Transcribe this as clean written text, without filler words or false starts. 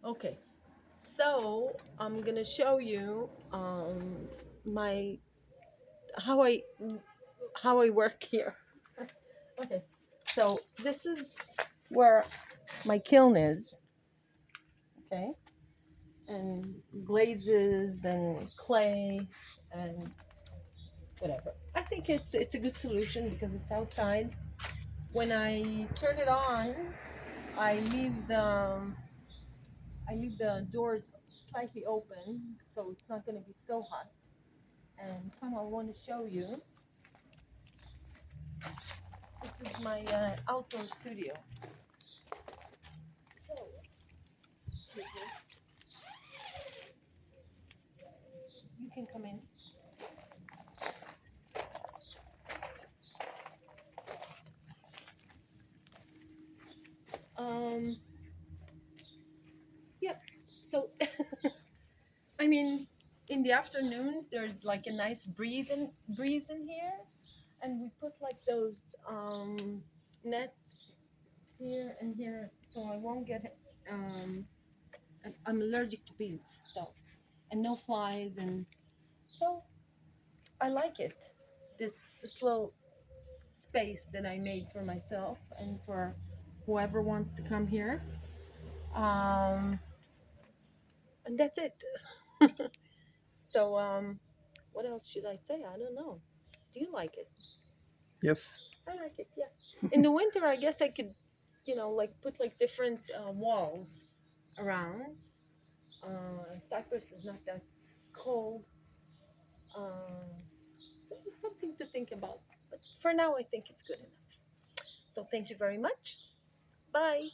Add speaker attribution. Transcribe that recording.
Speaker 1: Okay, so I'm gonna show you my how I how I work here. Okay, so this is where my kiln is. Okay, and glazes and clay and whatever. I think it's a good solution because it's outside. When I turn it on, I leave the I leave the doors slightly open so it's not going to be so hot. And come, I want to show you. This is my outdoor studio. So you can come in. Um, yeah. So I mean, in the afternoons, there's like a nice breeze in here, and we put like those nets here and here, so I won't get. I'm allergic to bees, so and no flies, and so I like it. This little space that I made for myself and for whoever wants to come here. Um, and that's it. So what else should I say? I don't know. Do you like it?
Speaker 2: Yes.
Speaker 1: I like it. Yeah. In the winter, I guess I could, like put like different walls around. Cyprus is not that cold, so it's something to think about. But for now, I think it's good enough. So thank you very much. Bye.